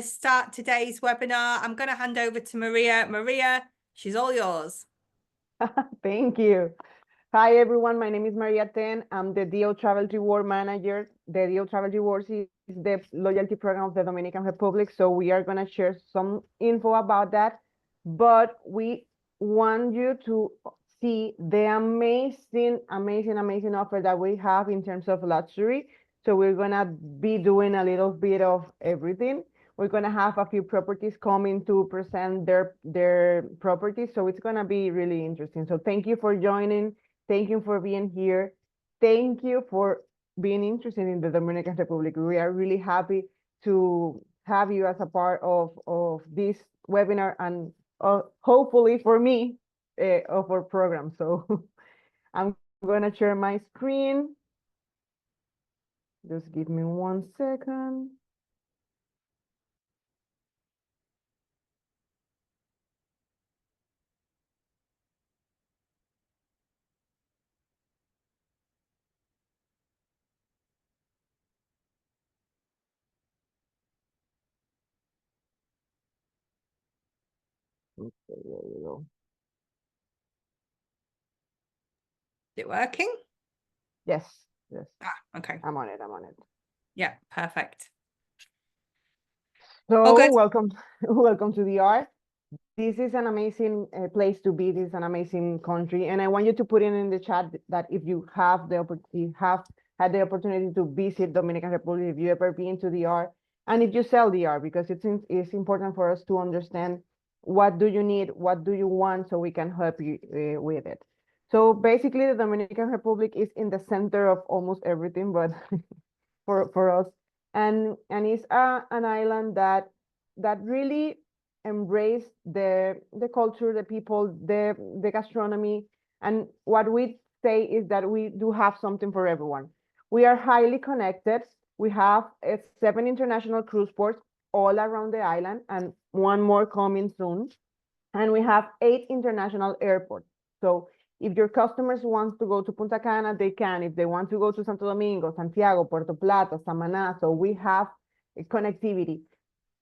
start today's webinar. I'm going to hand over to Maria. Maria, she's all yours. Thank you. Hi, everyone. My name is Maria Ten. I'm the DO Travel Reward Manager. The DO Travel Rewards is the loyalty program of the Dominican Republic. So we are going to share some info about that. But we want you to see the amazing offer that we have in terms of luxury. So we're going to be doing a little bit of everything. We're going to have a few properties coming to present their properties. So it's going to be really interesting. So thank you for joining. Thank you for being here. Thank you for being interested in the Dominican Republic. We are really happy to have you as a part of this webinar and hopefully for me of our program. So I'm going to share my screen. Just give me 1 second. Okay, there we go. Is it working? Yes, yes. Okay. I'm on it. Yeah, perfect. So welcome to the R. This is an amazing place to be. This is an amazing country, and I want you to put in the chat that if you have had the opportunity to visit Dominican Republic, if you ever been to the R, and if you sell the R, because it's important for us to understand what do you need, what do you want, so we can help you with it. So basically, the Dominican Republic is in the center of almost everything, but for us, and it's an island that really embrace the culture, the people, the gastronomy, and what we say is that we do have something for everyone. We are highly connected. We have 7 international cruise ports all around the island, and 1 more coming soon. And we have 8 international airports. So if your customers want to go to Punta Cana, they can. If they want to go to Santo Domingo, Santiago, Puerto Plata, Samaná, so we have a connectivity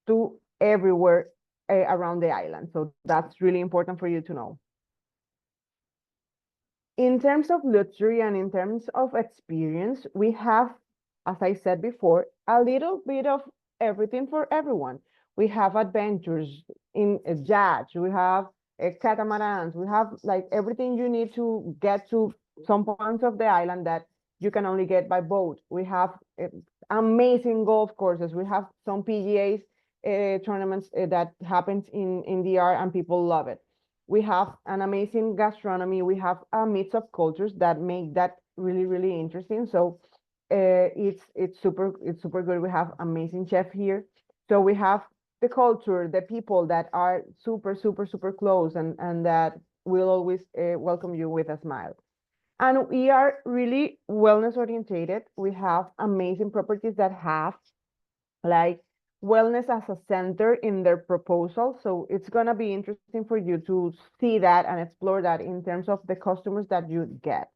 to everywhere around the island. So that's really important for you to know. In terms of luxury and in terms of experience, we have, as I said before, a little bit of everything for everyone. We have adventures in yachts, we have catamarans, we have like everything you need to get to some points of the island that you can only get by boat. We have amazing golf courses. We have some PGAs tournaments that happens in DR, and people love it. We have an amazing gastronomy. We have a mix of cultures that make that really interesting. So it's super good. We have amazing chef here. So we have the culture, the people that are super close, and that will always welcome you with a smile. And we are really wellness orientated. We have amazing properties that have like wellness as a center in their proposal. So it's going to be interesting for you to see that and explore that in terms of the customers that you get.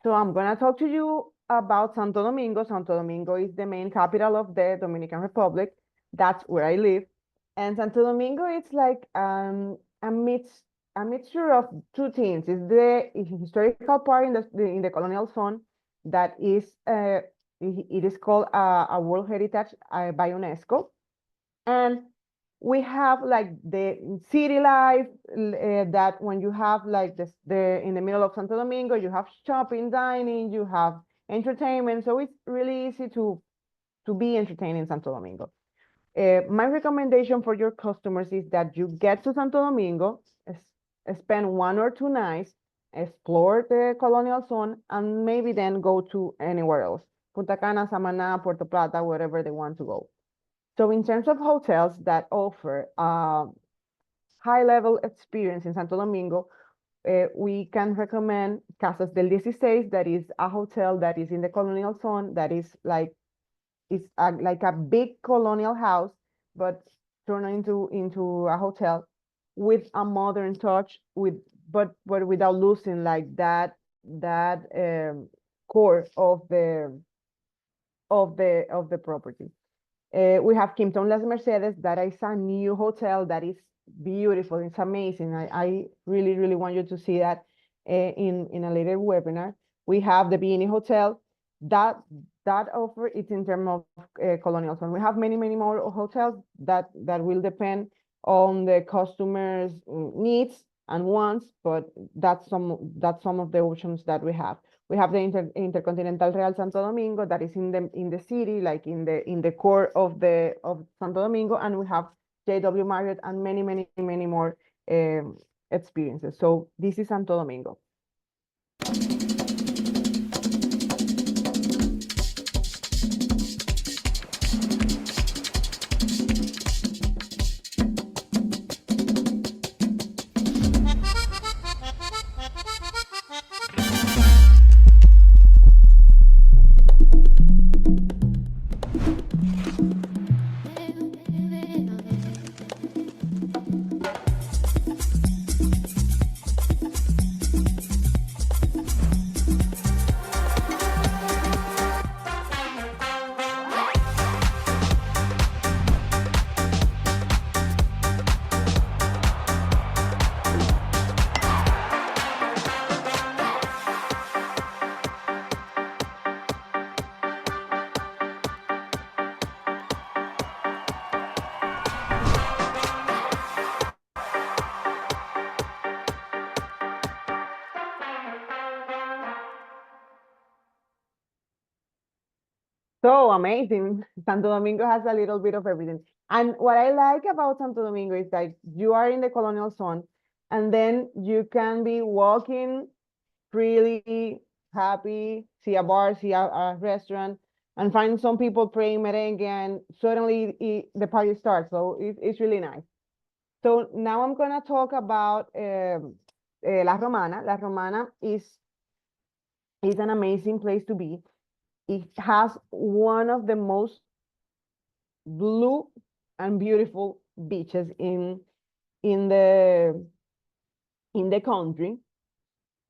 So I'm going to talk to you about Santo Domingo. Santo Domingo is the main capital of the Dominican Republic. That's where I live. And Santo Domingo, it's like a mixture of 2 things. It's the historical part in the colonial zone that is it is called a World Heritage by UNESCO. And we have like the city life that when you have like in the middle of Santo Domingo, you have shopping, dining, you have entertainment. So it's really easy to be entertained in Santo Domingo. My recommendation for your customers is that you get to Santo Domingo, spend 1 or 2 nights, explore the colonial zone, and maybe then go to anywhere else. Punta Cana, Samaná, Puerto Plata, wherever they want to go. So in terms of hotels that offer high-level experience in Santo Domingo, we can recommend Casas del 16, that is a hotel that is in the colonial zone, that is like like a big colonial house, but turned into a hotel with a modern touch, but without losing like that core of the property. We have Kimpton Las Mercedes, that is a new hotel that is beautiful. It's amazing. I really, really want you to see that in a later webinar. We have the Bini Hotel. That offer is in terms of colonial zone. We have many, many more hotels that will depend on the customers' needs and wants, but that's some of the options that we have. We have the Intercontinental Real Santo Domingo that is in the city, like in the core of Santo Domingo, and we have JW Marriott and many, many, many more experiences. So this is Santo Domingo. So amazing. Santo Domingo has a little bit of everything. And what I like about Santo Domingo is that you are in the colonial zone, and then you can be walking freely, happy, see a bar, see a restaurant, and find some people playing merengue, and suddenly the party starts. So it's really nice. So now I'm gonna talk about La Romana. La Romana is an amazing place to be. It has one of the most blue and beautiful beaches in the country.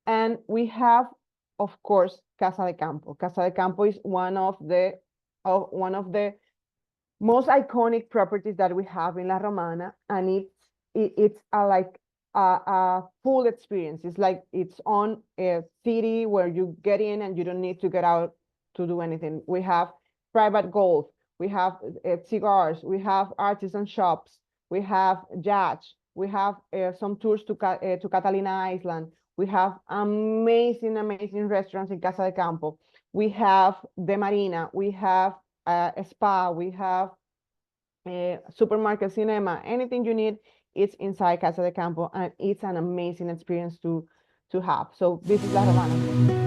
And we have, of course, Casa de Campo. Casa de Campo is one of the most iconic properties that we have in La Romana, and it's a full experience. It's like it's on a city where you get in and you don't need to get out to do anything. We have private golf, we have cigars, we have artisan shops, we have yachts, we have some tours to Catalina Island. We have amazing, amazing restaurants in Casa de Campo. We have the marina, we have a spa, we have a supermarket, cinema, anything you need, it's inside Casa de Campo, and it's an amazing experience to have. So this is La Romana.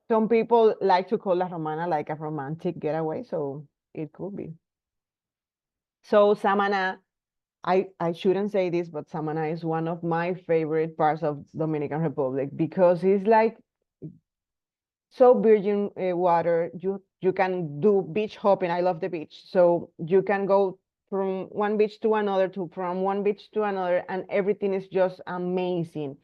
Some people like to call La Romana like a romantic getaway, so it could be. So Samana, I shouldn't say this, but Samana is one of my favorite parts of Dominican Republic because it's like so virgin water. You can do beach hopping. I love the beach. So you can go from one beach to another, from one beach to another, and everything is just amazing.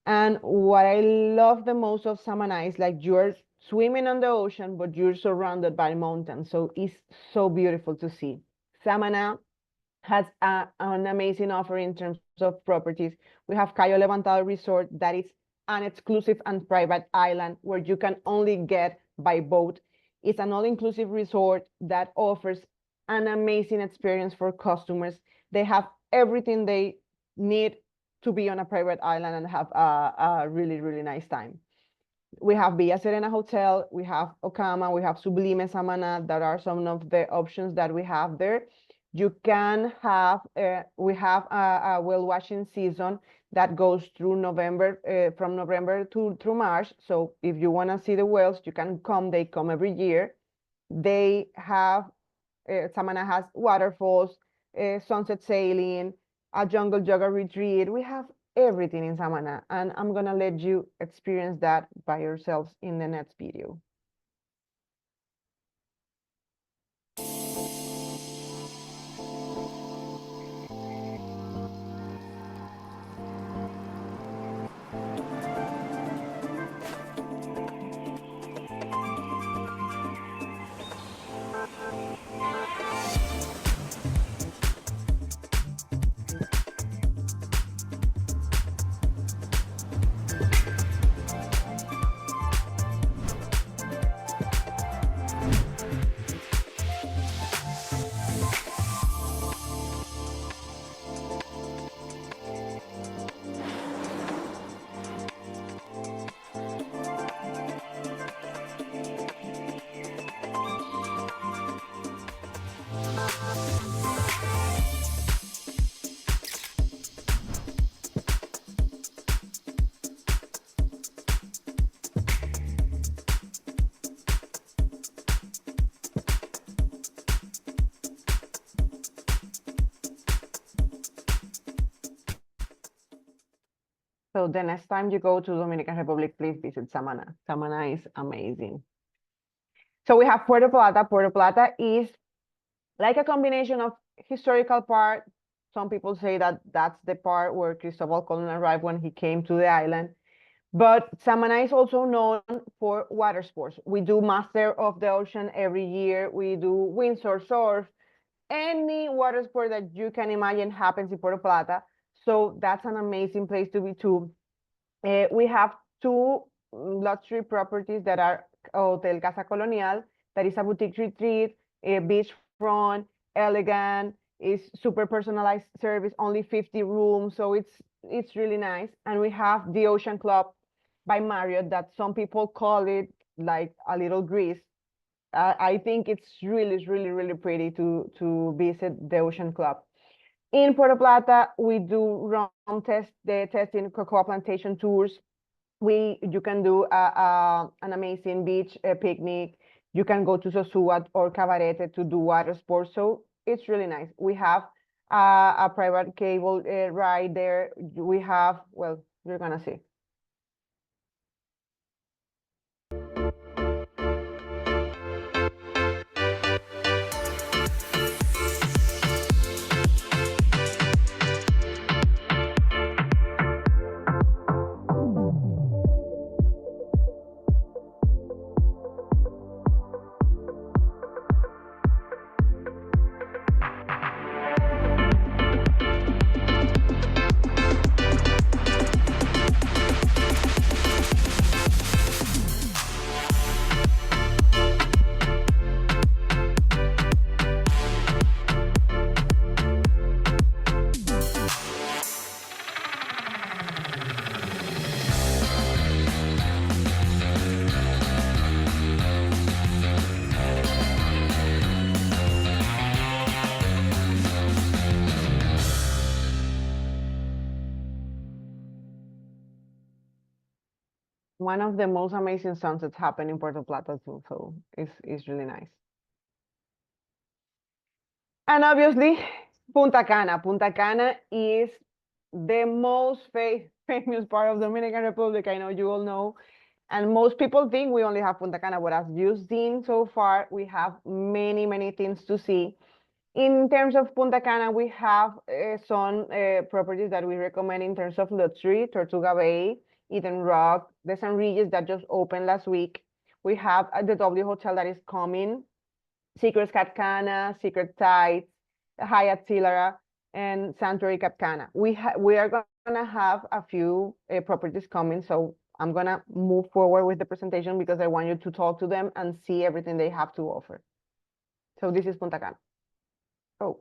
And what I love the most of Samana is like you're swimming on the ocean, but you're surrounded by mountains. So it's so beautiful to see. Samana has an amazing offer in terms of properties. We have Cayo Levantado Resort that is an exclusive and private island where you can only get by boat. It's an all-inclusive resort that offers an amazing experience for customers. They have everything they need to be on a private island and have a really, really nice time. We have Villa Serena Hotel, we have Okama, we have Sublime Samana, that are some of the options that we have there. You can have, we have a whale watching season that goes through November, from November through March. So if you want to see the whales, you can come, they come every year. They have, Samana has waterfalls, sunset sailing, a jungle yoga retreat. We have everything in Samana, and I'm gonna let you experience that by yourselves in the next video. So the next time you go to Dominican Republic, please visit Samana. Samana is amazing. So we have Puerto Plata. Puerto Plata is like a combination of historical part. Some people say that that's the part where Cristobal Colon arrived when he came to the island. But Samana is also known for water sports. We do Master of the Ocean every year. We do windsurf, surf, any water sport that you can imagine happens in Puerto Plata. So that's an amazing place to be too. We have two luxury properties that are Hotel Casa Colonial, that is a boutique retreat, a beachfront, elegant, is super personalized service, only 50 rooms, so it's really nice. And we have the Ocean Club by Marriott, that some people call it like a little Greece. I think it's really pretty to visit the Ocean Club. In Puerto Plata, we do the testing cocoa plantation tours. You can do an amazing beach picnic. You can go to Sosúa or Cabarete to do water sports. So it's really nice. We have a private cable ride there. We have, well, you're gonna see. One of the most amazing sunsets happen in Puerto Plata too, so it's really nice. And obviously, Punta Cana. Punta Cana is the most famous part of Dominican Republic. I know you all know. And most people think we only have Punta Cana, but as you've seen so far, we have many things to see. In terms of Punta Cana, we have some properties that we recommend in terms of luxury: Tortuga Bay, Eden Rock, the San Regis that just opened last week. We have the W Hotel that is coming, Secrets Cap Cana, Secret Tides, Hyatt Zilara, and Sanctuary Cap Cana. We are going gonna have a few properties coming, so I'm gonna move forward with the presentation because I want you to talk to them and see everything they have to offer. So this is Punta Cana. Oh.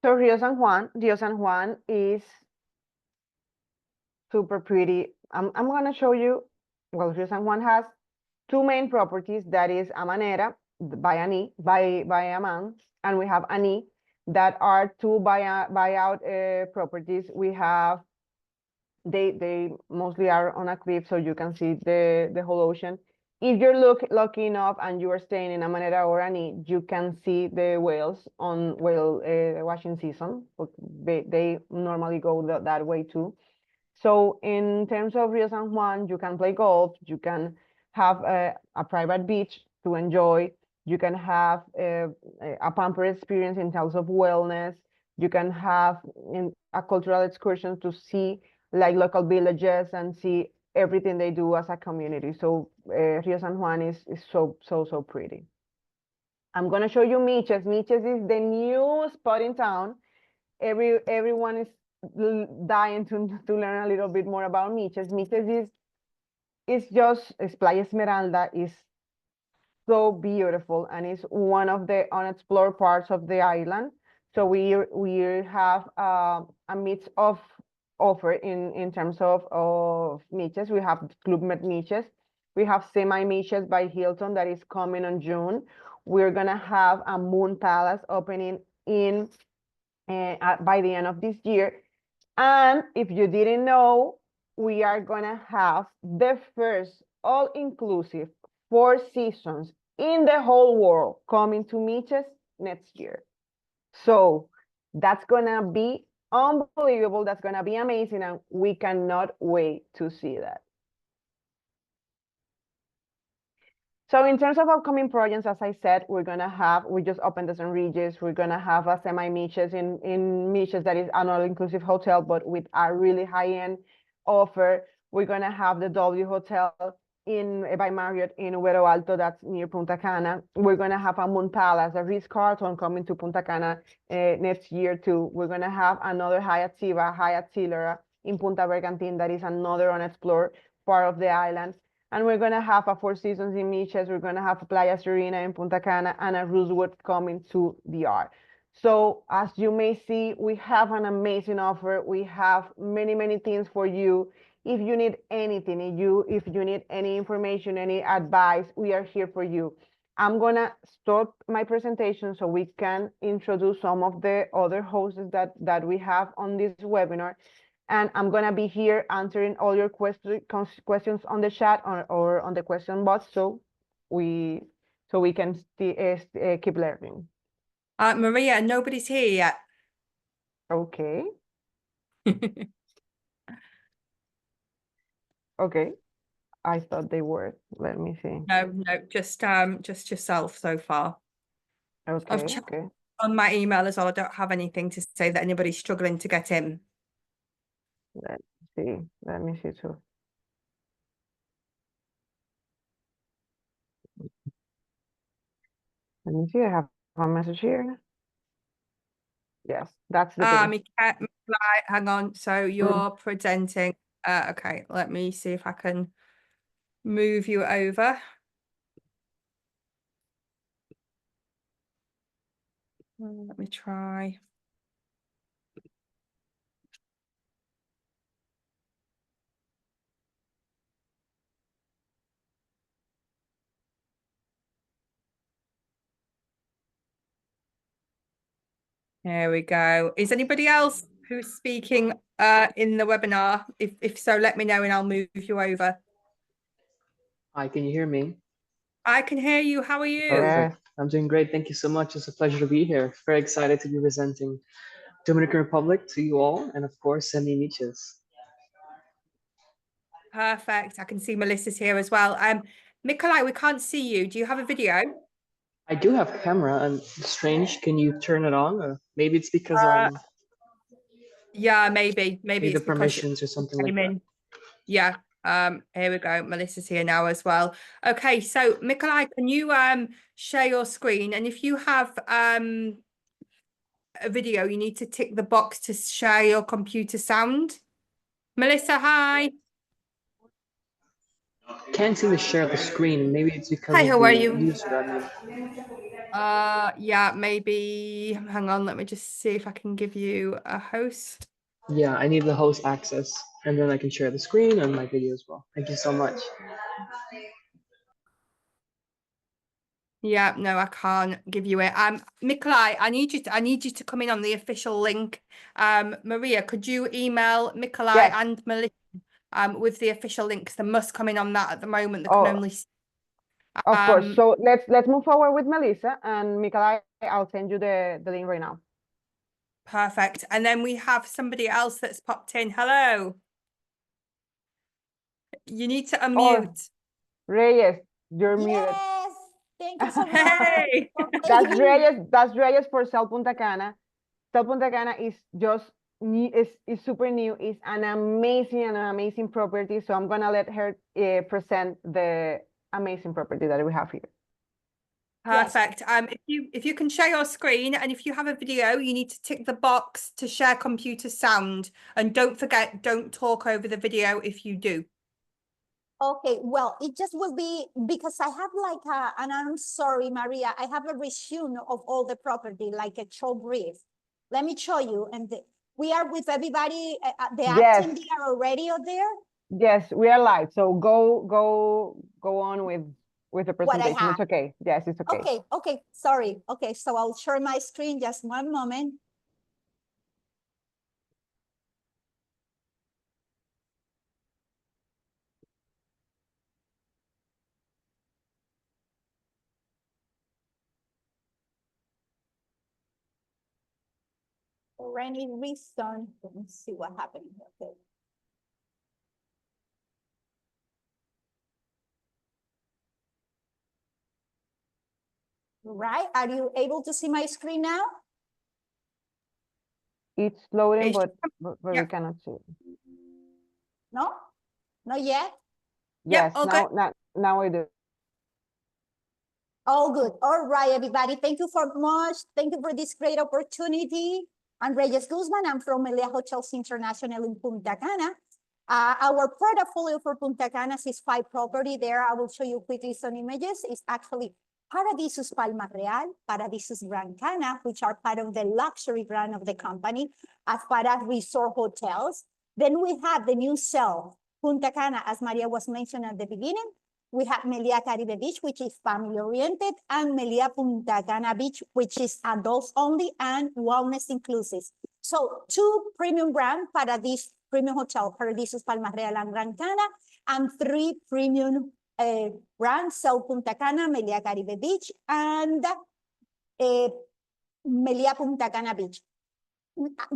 So Rio San Juan is super pretty. I'm gonna show you, well, Rio San Juan has two main properties, that is Amanera by by a man, and we have Ani, that are two buyout properties. We have, they mostly are on a cliff, so you can see the whole ocean. If you're lucky enough and you are staying in Amanera or Ani, you can see the whales on whale watching season. But they normally go that way too. So in terms of Rio San Juan, you can play golf, you can have a private beach to enjoy, you can have a pamper experience in terms of wellness, you can have a cultural excursion to see like local villages and see everything they do as a community. So Rio San Juan is so pretty. I'm gonna show you Miches. Miches is the new spot in town. Everyone is dying to learn a little bit more about Miches. Miches is Playa Esmeralda, is so beautiful and is one of the unexplored parts of the island. So we have a mix of offer in terms of Miches. We have Club Med Miches. We have Semi Miches by Hilton that is coming on June. We're gonna have a Moon Palace opening in by the end of this year. And if you didn't know, we are gonna have the first all-inclusive 4 seasons in the whole world coming to Miches next year. So that's gonna be unbelievable. That's gonna be amazing, and we cannot wait to see that. So in terms of upcoming projects, as I said, we just opened the St. Regis. We're gonna have a Semi Miches in Miches that is an all-inclusive hotel, but with a really high-end offer. We're gonna have the W Hotel by Marriott in Uero Alto, that's near Punta Cana. We're gonna have a Moon Palace, a Ritz-Carlton coming to Punta Cana next year too. We're gonna have another Hyatt Ziva, Hyatt Zilara in Punta Bergantin, that is another unexplored part of the island. And we're gonna have a 4 seasons in Miches. We're gonna have a Playa Serena in Punta Cana and a Rosewood coming to DR. So as you may see, we have an amazing offer. We have many things for you. If you need anything, if you need any information, any advice, we are here for you. I'm gonna stop my presentation so we can introduce some of the other hosts that we have on this webinar. And I'm gonna be here answering all your questions on the chat or on the question box, so we can keep learning. Maria, nobody's here yet. Okay. Okay. I thought they were. Let me see. No, just yourself so far. Okay. I've checked Okay. on my email as well. I don't have anything to say that anybody's struggling to get in. Let me see. Let me see too. Let me see. I have a message here. Yes, that's the thing. Right, hang on. So you're presenting. Okay, let me see if I can move you over. Let me try. There we go. Is anybody else who's speaking in the webinar? If so, let me know and I'll move you over. Hi, can you hear me? I can hear you. How are you? Perfect. I'm doing great. Thank you so much. It's a pleasure to be here. Very excited to be presenting Dominican Republic to you all, and of course, Semi Niches. Perfect. I can see Melissa's here as well. Nikolai, we can't see you. Do you have a video? I do have a camera, and strange. Can you turn it on? Or maybe it's because I'm Yeah, maybe need the it's because you permissions or something like came that. in. Yeah. Here we go. Melissa's here now as well. Okay, so Nikolai, can you share your screen? And if you have a video, you need to tick the box to share your computer sound. Melissa, hi. Can't seem to share the screen. Maybe it's because Hi, of how are the you? user. I mean, Yeah, maybe. Hang on, let me just see if I can give you a host. yeah, I need the host access, and then I can share the screen and my video as well. Thank you so much. Yeah, no, I can't give you it. Nikolai, I need you to come in on the official link. Maria, could you email Nikolai Yes. and Melissa with the official links? They must come in on that at the moment. They can Oh, only of course. So let's move forward with Melissa and Nikolai. I'll send you the link right now. perfect. And then we have somebody else that's popped in. Hello. You need to Oh, unmute. Reyes, you're muted. Yes, thank you so much. Hey. That's Reyes for South Punta Cana. South Punta Cana is just new, is super new. It's an amazing property. So I'm gonna let her present the amazing property that we have here. Perfect. If you can share your screen and if you have a video, you need to tick the box to share computer sound. And don't forget, don't talk over the video if you do. Okay, well, it just will be because I have like and I'm sorry, Maria, I have a resume of all the property, like a short brief. Let me show you. And we are with everybody, the Yes. attendee are already out there. Yes, we are live. So go on with the What I presentation. It's have. okay. Yes, it's okay. Okay, sorry. Okay, so I'll share my screen just one moment. For any reason, let me see what happened. Okay. Right, are you able to see my screen now? It's loading, It's- but yeah. we cannot see it. No, not yet. Yeah, Yes, okay. now I do. All good. All right, everybody. Thank you for much. Thank you for this great opportunity. I'm Reyes Guzman. I'm from Melia Hotels International in Punta Cana. Our portfolio for Punta Cana is 5 property there. I will show you quickly some images. It's actually Paradisus Palma Real, Paradisus Gran Cana, which are part of the luxury brand of the company, as far as resort hotels. Then we have the new cell, Punta Cana, as Maria was mentioned at the beginning. We have Melia Caribe Beach, which is family-oriented, and Melia Punta Cana Beach, which is adults only and wellness inclusive. So 2 premium brand, Paradis Premium Hotel, Paradisus Palma Real and Gran Cana, and 3 premium brands, South Punta Cana, Melia Caribe Beach, and Melia Punta Cana Beach.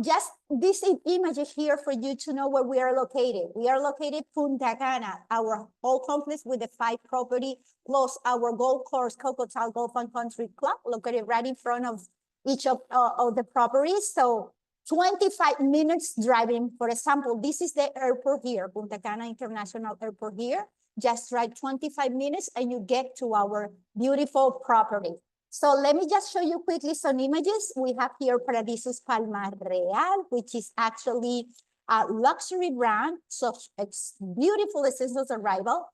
Just this image is here for you to know where we are located. We are located Punta Cana, our whole complex with the 5 property, plus our golf course, Cocotal Golf and Country Club, located right in front of each of the properties. So 25 minutes driving. For example, this is the airport here, Punta Cana International Airport here. Just drive 25 minutes and you get to our beautiful property. So let me just show you quickly some images. We have here Paradisus Palma Real, which is actually a luxury brand. So it's beautiful essentials arrival.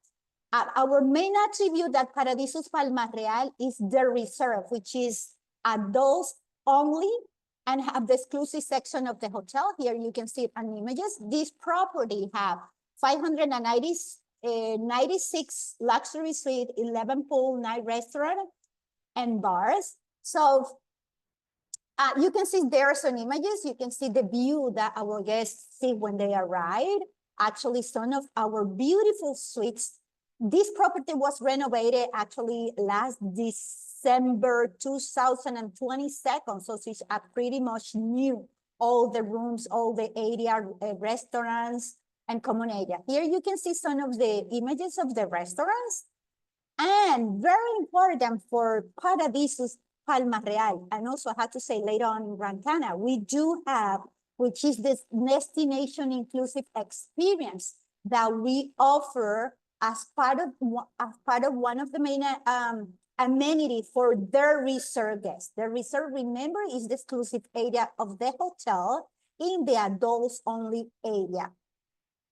Our main attribute at Paradisus Palma Real is the reserve, which is adults only and have the exclusive section of the hotel. Here you can see it on images. This property have 596 luxury suite, 11 pool, 9 restaurant, and bars. So You can see there are some images. You can see the view that our guests see when they arrive. Actually, some of our beautiful suites. This property was renovated actually last December 2022. So it's a pretty much new. All the rooms, all the area, restaurants, and common area. Here you can see some of the images of the restaurants. And very important for Paradisus Palma Real, and also I have to say later on in Gran Cana, we do have, which is this destination inclusive experience that we offer as part of one of the main amenity for their resort guests. The resort, remember, is the exclusive area of the hotel in the adults only area.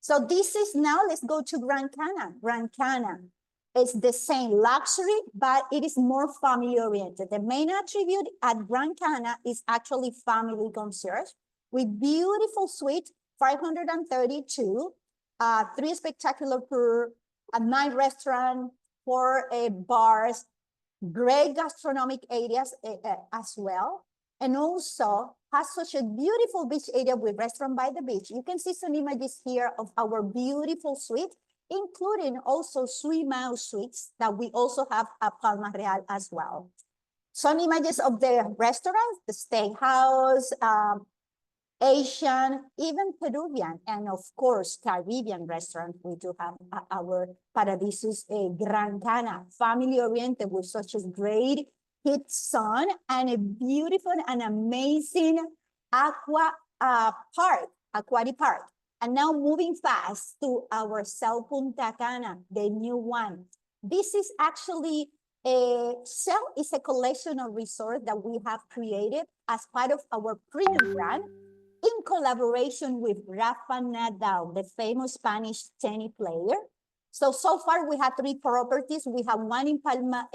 So this is now, let's go to Gran Cana. Gran Cana is the same luxury, but it is more family oriented. The main attribute at Gran Cana is actually family concierge with beautiful suite, 532, 3 spectacular per, 9 restaurant, 4 bars, great gastronomic areas as well, and also has such a beautiful beach area with restaurant by the beach. You can see some images here of our beautiful suite, including also Suimao suites that we also have at Palma Real as well. Some images of the restaurants, the steakhouse, Asian, even Peruvian, and of course, Caribbean restaurant. We do have our Paradisus Gran Cana, family-oriented with such a great heat sun and a beautiful and amazing aquatic park. And now moving fast to our Cell Punta Cana, the new one. This is actually Cell is a collection of resorts that we have created as part of our premium brand, in collaboration with Rafa Nadal, the famous Spanish tennis player. So far we have 3 properties. We have one in Palma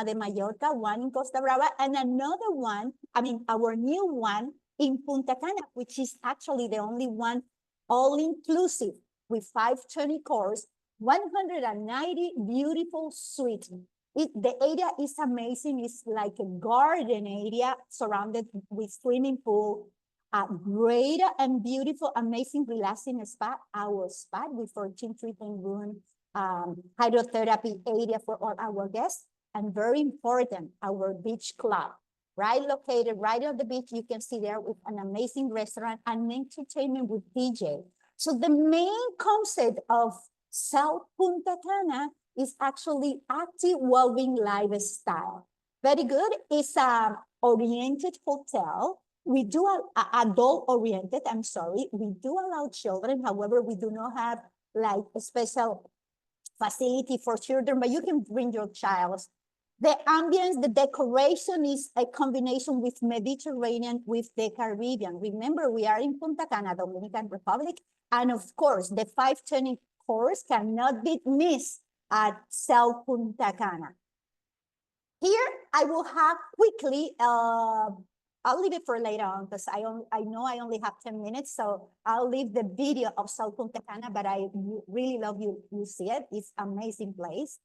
de Mallorca, one in Costa Brava, and another one, our new one in Punta Cana, which is actually the only one all-inclusive with 520 course, 190 beautiful suites. The area is amazing. It's like a garden area surrounded with swimming pool, a great and beautiful, amazing, relaxing spa, our spa with 14 treatment room, hydrotherapy area for all our guests, and very important, our beach club, right? Located right on the beach. You can see there with an amazing restaurant and entertainment with DJ. So the main concept of South Punta Cana is actually active, well-being lifestyle. Very good. It's an oriented hotel. We do adult oriented, I'm sorry. We do allow children. However, we do not have like a special facility for children, but you can bring your child. The ambience, the decoration is a combination with Mediterranean with the Caribbean. Remember, we are in Punta Cana, Dominican Republic. And of course, the 520 course cannot be missed at Cell Punta Cana. Here, I will have quickly, I'll leave it for later on because I know I only have 10 minutes, so I'll leave the video of Cell Punta Cana, but I really love you see it. It's an amazing place.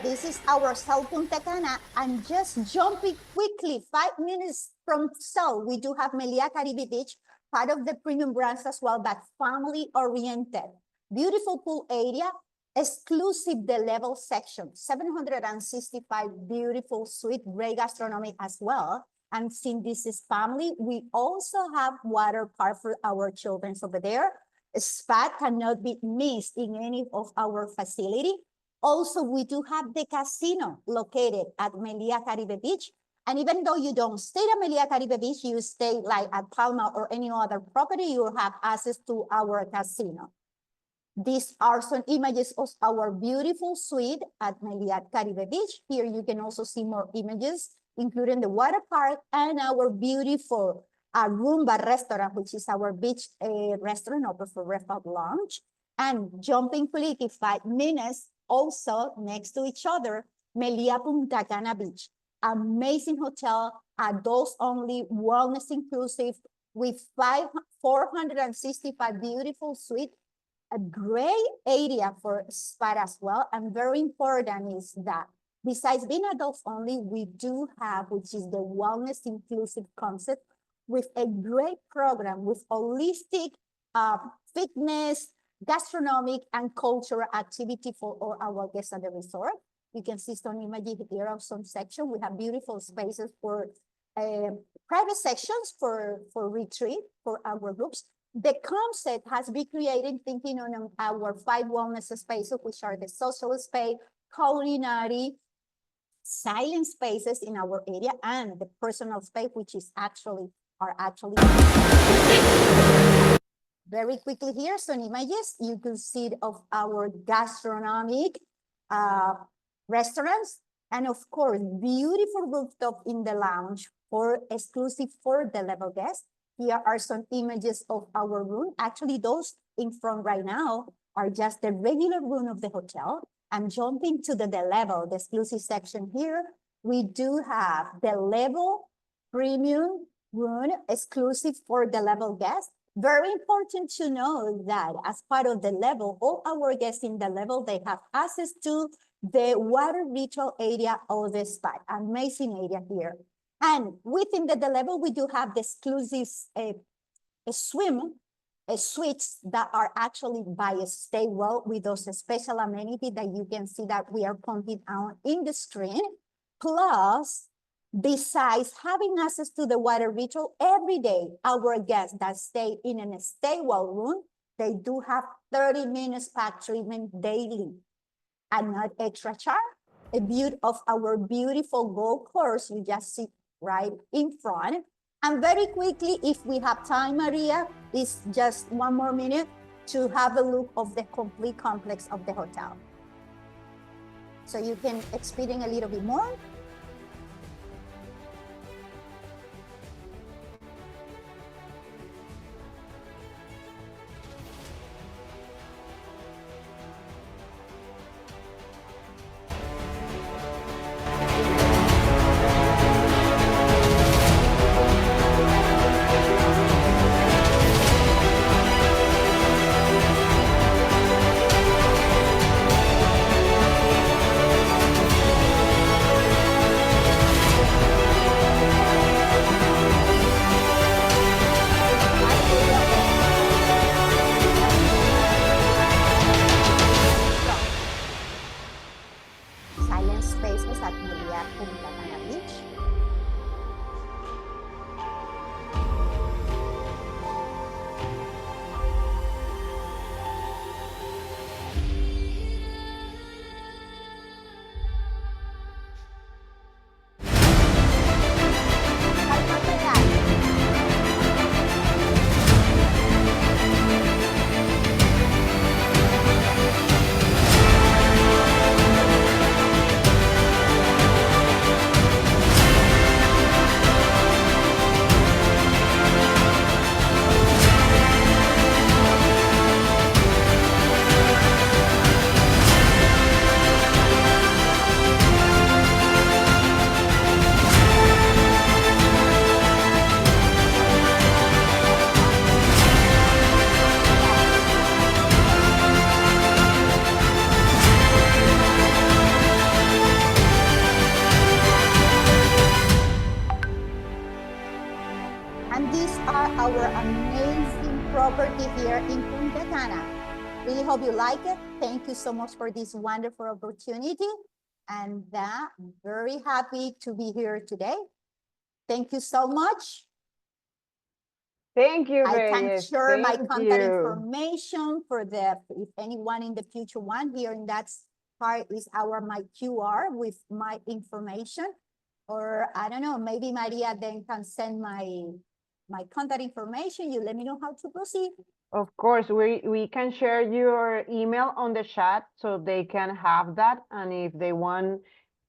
This is our Cell Punta Cana, and just jumping quickly, 5 minutes from Cell, we do have Melia Caribe Beach, part of the premium brands as well, but family oriented. Beautiful pool area, exclusive the level section, 765 beautiful suite, great gastronomy as well. And since this is family, we also have water park for our children over there. A spa cannot be missed in any of our facility. Also, we do have the casino located at Melia Caribe Beach. And even though you don't stay at Melia Caribe Beach, you stay like at Palma or any other property, you have access to our casino. These are some images of our beautiful suite at Melia Caribe Beach. Here you can also see more images, including the water park and our beautiful Roomba restaurant, which is our beach restaurant open for breakfast lunch. And jumping quickly 5 minutes also next to each other, Melia Punta Cana Beach. Amazing hotel, adults only, wellness inclusive, with 465 beautiful suites. A great area for spa as well. And very important is that besides being adults only, we do have, which is the wellness inclusive concept, with a great program with holistic fitness, gastronomic, and cultural activity for all our guests at the resort. You can see some images here of some section. We have beautiful spaces for private sections for retreat for our groups. The concept has been created thinking on our 5 wellness spaces, which are the social space, culinary, silent spaces in our area, and the personal space, which is actually very quickly here. Some images you can see of our gastronomic restaurants, and of course, beautiful rooftop in the lounge for exclusive for the level guests. Here are some images of our room. Actually, those in front right now are just the regular room of the hotel. I'm jumping to the level, the exclusive section here. We do have the level premium room exclusive for the level guests. Very important to know that as part of the level, all our guests in the level, they have access to the water ritual area of the spa. Amazing area here. And within the level, we do have the exclusive suites that are actually by a stairwell with those special amenities that you can see that we are pointing out in the screen. Plus, besides having access to the water ritual every day, our guests that stay in a stairwell room, they do have 30-minute spa treatment daily and not extra charge. A view of our beautiful golf course, you just see right in front. And very quickly, if we have time, Maria, is just 1 more minute to have a look of the complete complex of the hotel. So you can experience a little bit more. Silent spaces at Melia Punta Cana Beach. And these are our amazing property here in Punta Cana. Really hope you like it. Thank you so much for this wonderful opportunity. And I'm very happy to be here today. Thank you so much. Thank you, I can Reyes. share my Thank contact you. information for if anyone in the future want. Here in that part is my QR with my information. Or I don't know, maybe Maria then can send my contact information. You let me know how to proceed. Of course, we can share your email on the chat so they can have that. And if they want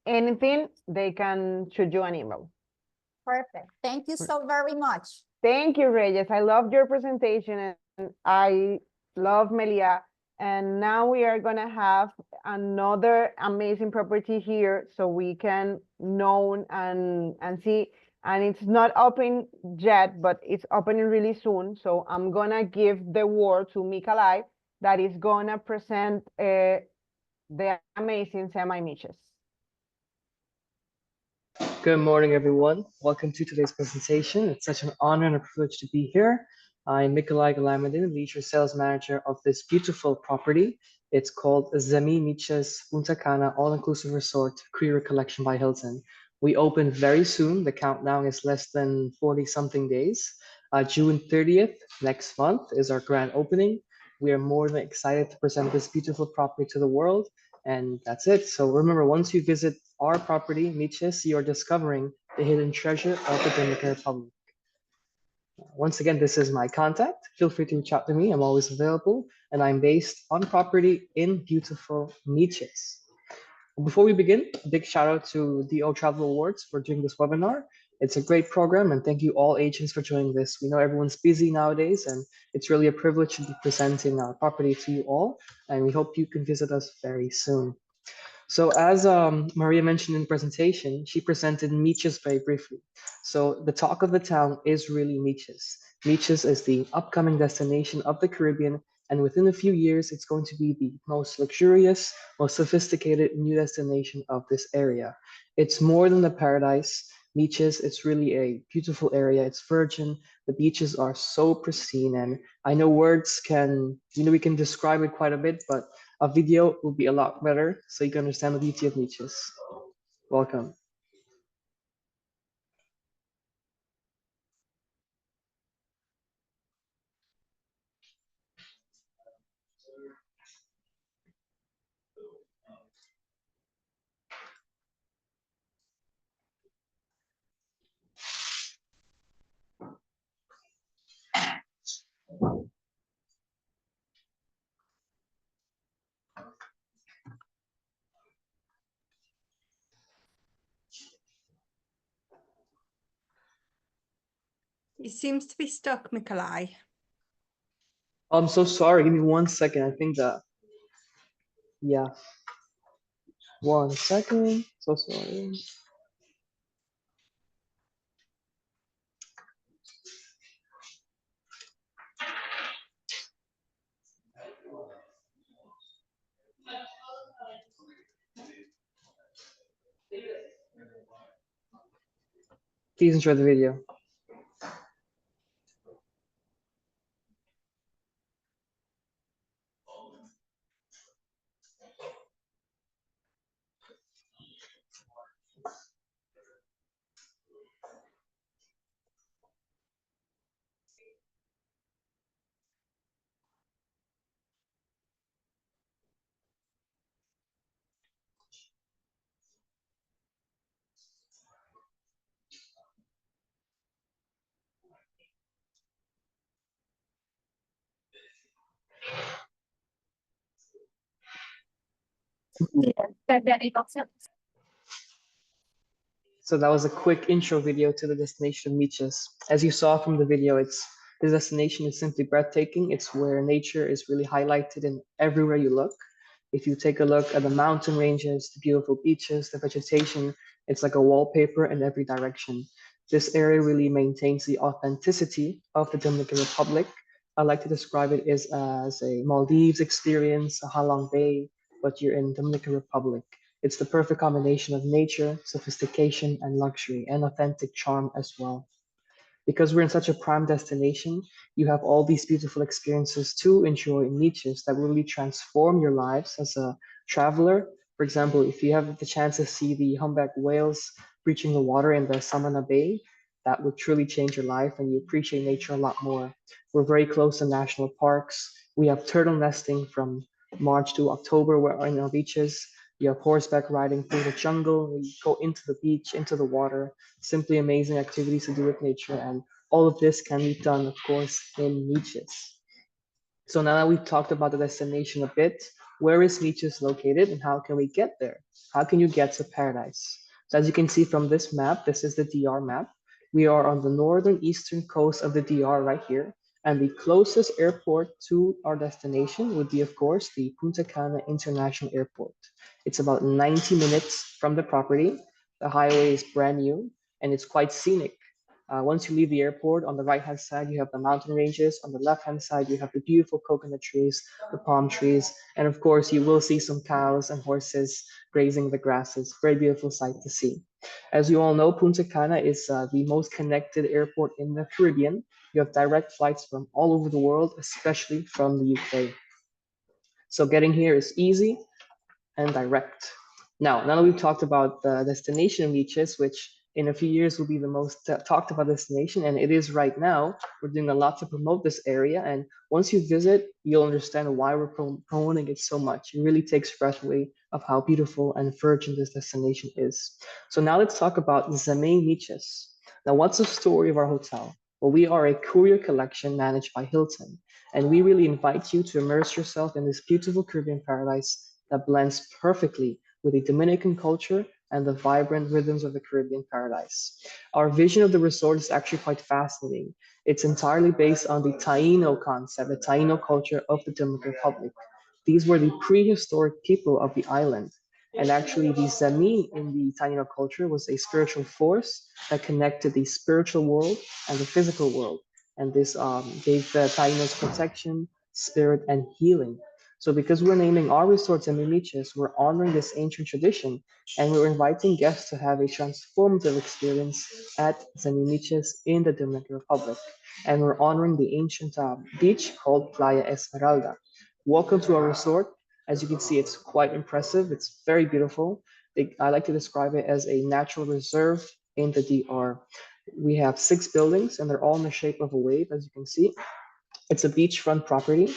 anything, they can shoot you an email. Perfect. Thank you so very much. Thank you, Reyes. I loved your presentation and I love Melia. And now we are gonna have another amazing property here so we can know and see. And it's not open yet, but it's opening really soon. So I'm gonna give the word to Mikalai that is gonna present the amazing semi-niches. Good morning, everyone. Welcome to today's presentation. It's such an honor and a privilege to be here. I'm Mikalai Galamadin, Leisure Sales Manager of this beautiful property. It's called Zemi Miches Punta Cana All-Inclusive Resort, Career Collection by Hilton. We open very soon. The countdown is less than 40-something days. June 30th, next month, is our grand opening. We are more than excited to present this beautiful property to the world. And that's it. So remember, once you visit our property, Miches, you are discovering the hidden treasure of the Dominican Republic. Once again, this is my contact. Feel free to reach out to me. I'm always available. And I'm based on property in beautiful Miches. Before we begin, a big shout out to DO Travel Awards for doing this webinar. It's a great program, and thank you all agents for joining this. We know everyone's busy nowadays, and it's really a privilege to be presenting our property to you all, and we hope you can visit us very soon. So as Maria mentioned in the presentation, she presented Miches very briefly. So the talk of the town is really Miches. Miches is the upcoming destination of the Caribbean, and within a few years, it's going to be the most luxurious, most sophisticated new destination of this area. It's more than a paradise. Miches, it's really a beautiful area. It's virgin. The beaches are so pristine, and I know words can, we can describe it quite a bit, but a video will be a lot better so you can understand the beauty of Miches. Welcome. It seems to be stuck, Mikalai. I'm so sorry. Give me 1 second. I think that, yeah. 1 second. So sorry. Please enjoy the video. So that was a quick intro video to the destination of Miches. As you saw from the video, the destination is simply breathtaking. It's where nature is really highlighted in everywhere you look. If you take a look at the mountain ranges, the beautiful beaches, the vegetation, it's like a wallpaper in every direction. This area really maintains the authenticity of the Dominican Republic. I like to describe it as a Maldives experience, a Halong Bay, but you're in Dominican Republic. It's the perfect combination of nature, sophistication, and luxury, and authentic charm as well. Because we're in such a prime destination, you have all these beautiful experiences to enjoy in Miches that will really transform your lives as a traveler. For example, if you have the chance to see the humpback whales breaching the water in the Samana Bay, that would truly change your life and you appreciate nature a lot more. We're very close to national parks. We have turtle nesting from March to October where in our beaches. You have horseback riding through the jungle. We go into the beach, into the water. Simply amazing activities to do with nature. And all of this can be done, of course, in Miches. So now that we've talked about the destination a bit, where is Miches located and how can we get there? How can you get to paradise? So as you can see from this map, this is the DR map. We are on the northern eastern coast of the DR right here. And the closest airport to our destination would be, of course, the Punta Cana International Airport. It's about 90 minutes from the property. The highway is brand new and it's quite scenic. Once you leave the airport, on the right-hand side, you have the mountain ranges. On the left-hand side, you have the beautiful coconut trees, the palm trees, and of course, you will see some cows and horses grazing the grasses. Very beautiful sight to see. As you all know, Punta Cana is the most connected airport in the Caribbean. You have direct flights from all over the world, especially from the UK. So getting here is easy and direct. Now that we've talked about the destination Miches, which in a few years will be the most talked about destination, and it is right now. We're doing a lot to promote this area, and once you visit, you'll understand why we're promoting it so much. It really takes breath away of how beautiful and virgin this destination is. So now let's talk about Zamay Miches. Now, what's the story of our hotel? Well, we are a courier collection managed by Hilton, and we really invite you to immerse yourself in this beautiful Caribbean paradise that blends perfectly with the Dominican culture and the vibrant rhythms of the Caribbean paradise. Our vision of the resort is actually quite fascinating. It's entirely based on the Taino concept, the Taino culture of the Dominican Republic. These were the prehistoric people of the island. And actually, the Zami in the Taino culture was a spiritual force that connected the spiritual world and the physical world. And this gave the Tainos protection, spirit, and healing. So because we're naming our resorts Zamay Miches, we're honoring this ancient tradition and we're inviting guests to have a transformative experience at Zamay Miches in the Dominican Republic. And we're honoring the ancient beach called Playa Esmeralda. Welcome to our resort. As you can see, it's quite impressive. It's very beautiful. I like to describe it as a natural reserve in the DR. We have 6 buildings and they're all in the shape of a wave, as you can see. It's a beachfront property.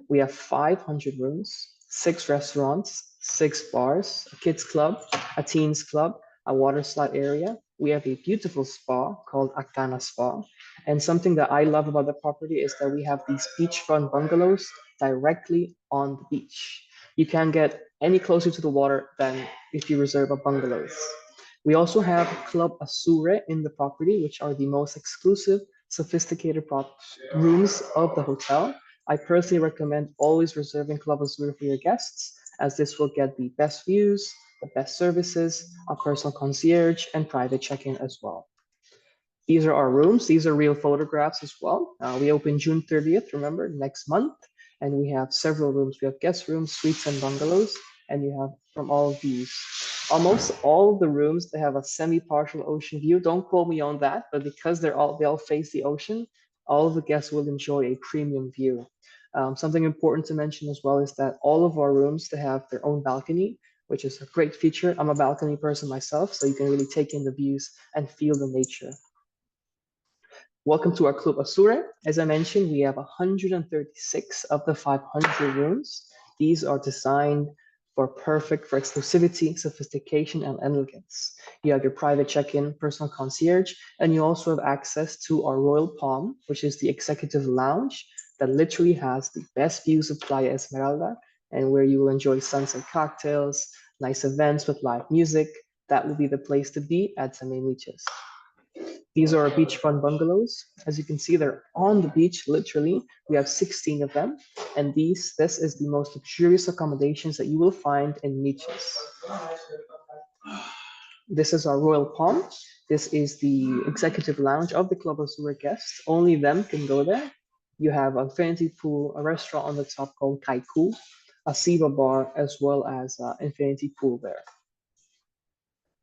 We have 500 rooms, 6 restaurants, 6 bars, a kids club, a teens club, a water slide area. We have a beautiful spa called Acana Spa. And something that I love about the property is that we have these beachfront bungalows directly on the beach. You can't get any closer to the water than if you reserve a bungalows. We also have Club Azure in the property, which are the most exclusive, sophisticated rooms of the hotel. I personally recommend always reserving Club Azure for your guests, as this will get the best views, the best services, a personal concierge, and private check-in as well. These are our rooms. These are real photographs as well. We open June 30th, remember, next month. And we have several rooms. We have guest rooms, suites, and bungalows. And you have from all views. Almost all of the rooms, they have a semi-partial ocean view. Don't quote me on that, but because they all face the ocean, all of the guests will enjoy a premium view. Something important to mention as well is that all of our rooms, they have their own balcony, which is a great feature. I'm a balcony person myself, so you can really take in the views and feel the nature. Welcome to our Club Azure. As I mentioned, we have 136 of the 500 rooms. These are designed for exclusivity, sophistication, and elegance. You have your private check-in, personal concierge, and you also have access to our Royal Palm, which is the executive lounge that literally has the best views of Playa Esmeralda and where you will enjoy sunset cocktails, nice events with live music. That will be the place to be at Zamay Miches. These are our beachfront bungalows. As you can see, they're on the beach, literally. We have 16 of them. And this is the most luxurious accommodations that you will find in Miches. This is our Royal Palm. This is the executive lounge of the Club Azure guests. Only them can go there. You have an infinity pool, a restaurant on the top called Kaiku, a Siva bar, as well as an infinity pool there.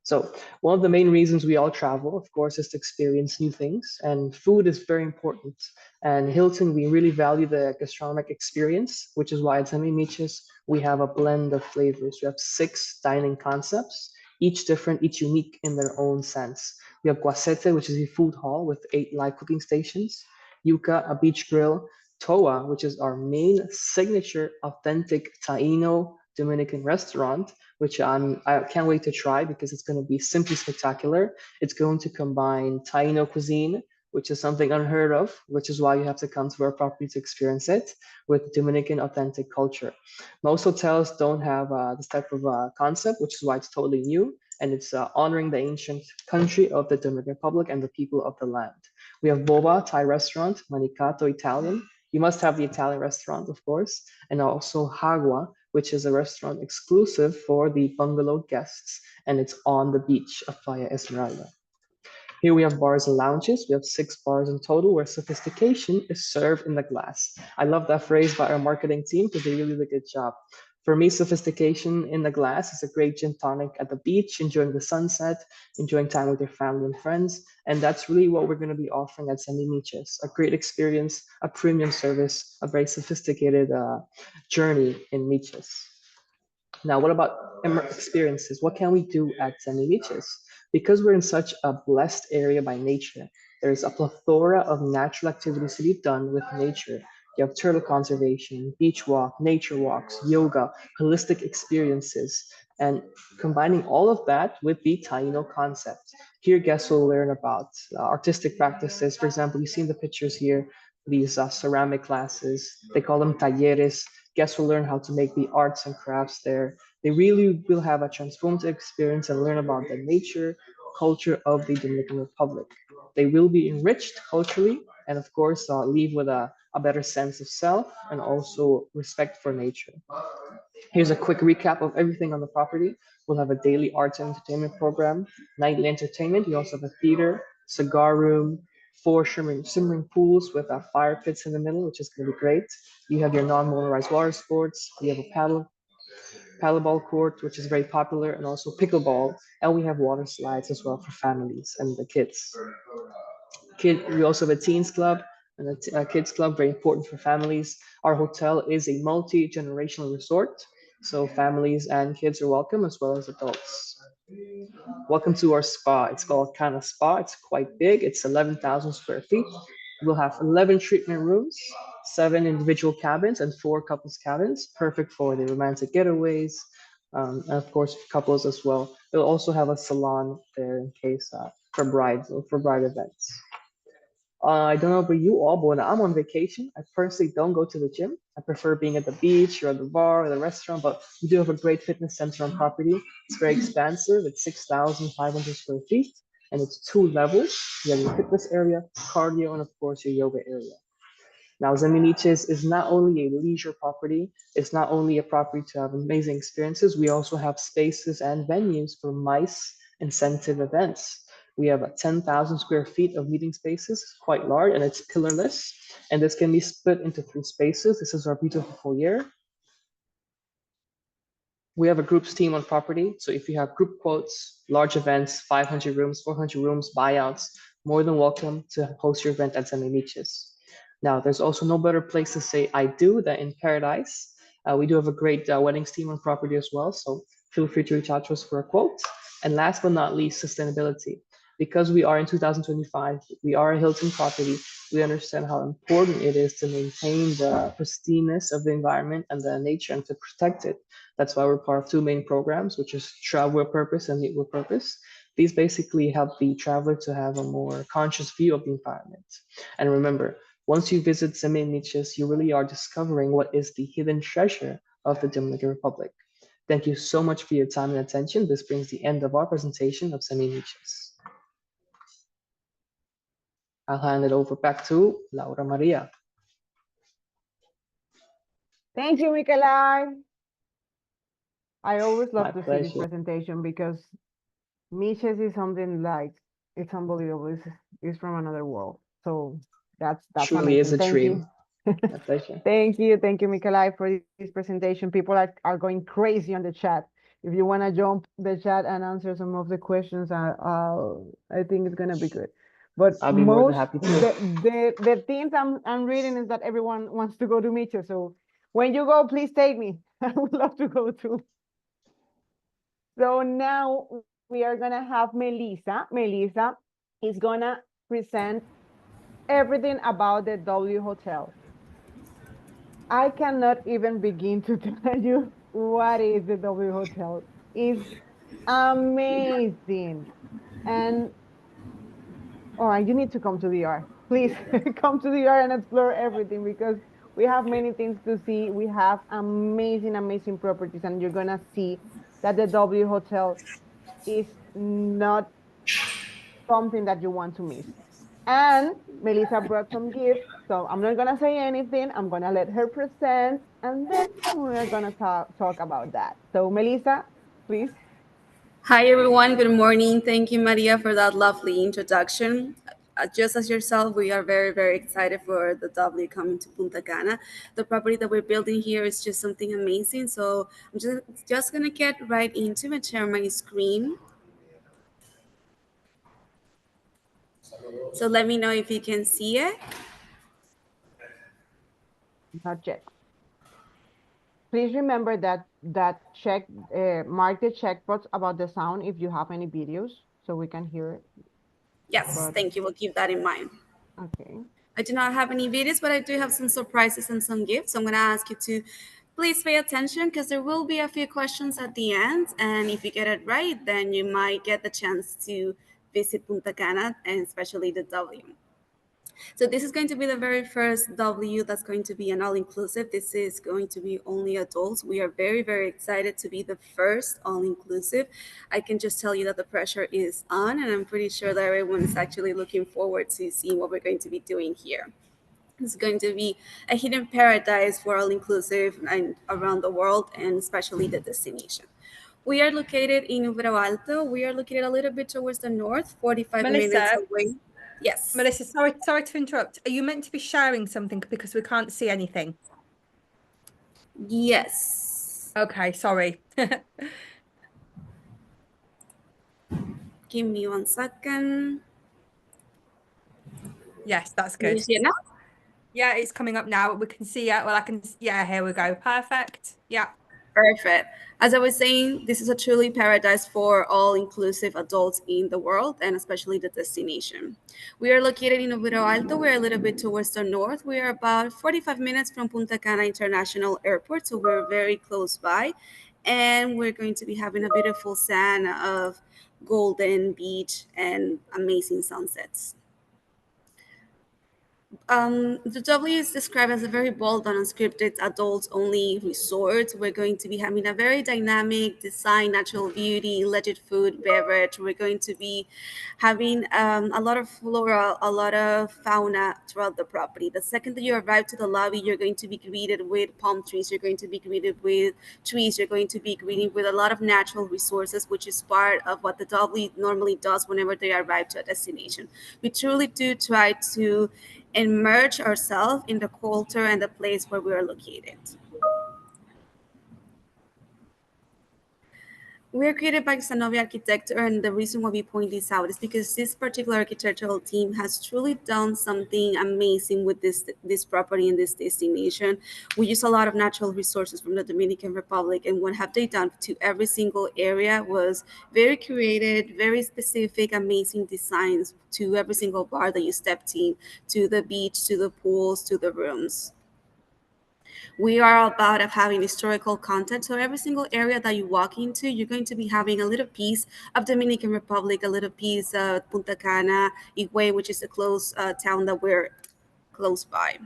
So one of the main reasons we all travel, of course, is to experience new things, and food is very important. And Hilton, we really value the gastronomic experience, which is why at Zamay Miches, we have a blend of flavors. We have 6 dining concepts, each different, each unique in their own sense. We have Guacete, which is a food hall with 8 live cooking stations. Yuca, a beach grill. Toa, which is our main signature authentic Taino Dominican restaurant, which I can't wait to try because it's going to be simply spectacular. It's going to combine Taino cuisine, which is something unheard of, which is why you have to come to our property to experience it, with Dominican authentic culture. Most hotels don't have this type of concept, which is why it's totally new, and it's honoring the ancient country of the Dominican Republic and the people of the land. We have Boba, Thai restaurant, Manicato, Italian. You must have the Italian restaurant, of course, and also Hagua, which is a restaurant exclusive for the bungalow guests, and it's on the beach of Playa Esmeralda. Here we have bars and lounges. We have 6 bars in total where sophistication is served in the glass. I love that phrase by our marketing team because they really did a good job. For me, sophistication in the glass is a great gin tonic at the beach, enjoying the sunset, enjoying time with your family and friends. And that's really what we're going to be offering at Semi Miches, a great experience, a premium service, a very sophisticated journey in Miches. Now, what about experiences? What can we do at Semi Miches? Because we're in such a blessed area by nature, there's a plethora of natural activities to be done with nature. You have turtle conservation, beach walk, nature walks, yoga, holistic experiences, and combining all of that with the Taino concept. Here, guests will learn about artistic practices. For example, you see in the pictures here, these ceramic classes. They call them talleres. Guests will learn how to make the arts and crafts there. They really will have a transformative experience and learn about the nature, culture of the Dominican Republic. They will be enriched culturally and, of course, leave with a better sense of self and also respect for nature. Here's a quick recap of everything on the property. We'll have a daily arts and entertainment program, nightly entertainment. We also have a theater, cigar room, 4 simmering pools with fire pits in the middle, which is going to be great. You have your non-motorized water sports. We have a paddleball court, which is very popular, and also pickleball. And we have water slides as well for families and the kids. We also have a teens club and a kids club, very important for families. Our hotel is a multi-generational resort, so families and kids are welcome as well as adults. Welcome to our spa. It's called Kana Spa. It's quite big. It's 11,000 square feet. We'll have 11 treatment rooms, 7 individual cabins, and 4 couples cabins, perfect for the romantic getaways, and of course couples as well. We'll also have a salon there in case for brides or for bride events. I don't know about you all, but when I'm on vacation, I personally don't go to the gym. I prefer being at the beach or at the bar or the restaurant, but we do have a great fitness center on property. It's very expansive. It's 6,500 square feet, and it's 2 levels. You have your fitness area, cardio, and of course your yoga area. Now, Semi Miches is not only a leisure property, it's not only a property to have amazing experiences, we also have spaces and venues for MICE incentive events. We have 10,000 square feet of meeting spaces, quite large, and it's pillarless. And this can be split into 3 spaces. This is our beautiful foyer. We have a groups team on property. So if you have group quotes, large events, 500 rooms, 400 rooms, buyouts, more than welcome to host your event at Semi Miches. Now, there's also no better place to say I do than in Paradise. We do have a great weddings team on property as well. So feel free to reach out to us for a quote. And last but not least, sustainability. Because we are in 2025, we are a Hilton property, we understand how important it is to maintain the pristineness of the environment and the nature and to protect it. That's why we're part of 2 main programs, which is Travel with Purpose and Meet with Purpose. These basically help the traveler to have a more conscious view of the environment. And remember, once you visit Semi Miches, you really are discovering what is the hidden treasure of the Dominican Republic. Thank you so much for your time and attention. This brings the end of our presentation of Semi Miches. I'll hand it over back to Laura Maria. Thank you, Mikelai. I always love My to see this pleasure. presentation because Miches is something like, it's unbelievable. It's from another world. So that's Truly is amazing. a Thank dream. you. My pleasure. Thank you, Mikelai, for this presentation. People are going crazy on the chat. If you want to jump the chat and answer some of the questions, I think it's gonna be good. But I'll be more than happy to. the things I'm reading is that everyone wants to go to Miches. So when you go, please take me. I would love to go too. So now we are gonna have Melissa. Melissa, is gonna present everything about the W Hotel. I cannot even begin to tell you what is the W Hotel. It's amazing. And oh, you need to come to the R. Please come to the R and explore everything because we have many things to see. We have amazing, amazing properties, and you're gonna see that the W Hotel is not something that you want to miss. And Melissa brought some gifts, so I'm not gonna say anything. I'm gonna let her present, and then we're gonna talk about that. So Melissa, please. Hi, everyone. Good morning. Thank you, Maria, for that lovely introduction. Just as yourself, we are very, very excited for the W coming to Punta Cana. The property that we're building here is just something amazing. So I'm just going to get right into and share my screen. So let me know if you can see it. Not yet. Please remember that mark the checkbox about the sound if you have any videos so we can hear it. Yes, thank you. We'll keep that in mind. Okay. I do not have any videos, but I do have some surprises and some gifts. So I'm going to ask you to please pay attention because there will be a few questions at the end. And if you get it right, then you might get the chance to visit Punta Cana and especially the W. So this is going to be the very first W that's going to be an all-inclusive. This is going to be only adults. We are very, very excited to be the first all-inclusive. I can just tell you that the pressure is on, and I'm pretty sure that everyone is actually looking forward to seeing what we're going to be doing here. It's going to be a hidden paradise for all-inclusive and around the world, and especially the destination. We are located in Ubero Alto. We are located a little bit towards the north, 45 minutes away. Yes. Melissa, sorry to interrupt. Are you meant to be sharing something because we can't see anything? Yes. Okay, sorry. Give me 1 second. Yes, that's Can you good. see it now? Yeah, it's coming up now. We can see it. Well, I can. Yeah, here we go. Perfect. Yeah. Perfect. As I was saying, this is a truly paradise for all-inclusive adults in the world, and especially the destination. We are located in Ubero Alto. We're a little bit towards the north. We are about 45 minutes from Punta Cana International Airport, so we're very close by. And we're going to be having a beautiful sand of golden beach and amazing sunsets. The W is described as a very bold and unscripted adults-only resort. We're going to be having a very dynamic design, natural beauty, legit food, beverage. We're going to be having a lot of flora, a lot of fauna throughout the property. The second that you arrive to the lobby, you're going to be greeted with palm trees. You're going to be greeted with trees. You're going to be greeted with a lot of natural resources, which is part of what the W normally does whenever they arrive to a destination. We truly do try to immerse ourselves in the culture and the place where we are located. We are created by Sanovi Architecture, and the reason why we point this out is because this particular architectural team has truly done something amazing with this property and this destination. We use a lot of natural resources from the Dominican Republic, and what have they done to every single area was very curated, very specific, amazing designs to every single bar that you stepped in, to the beach, to the pools, to the rooms. We are about of having historical content. So every single area that you walk into, you're going to be having a little piece of Dominican Republic, a little piece of Punta Cana, Higüey, which is the close town that we're close by.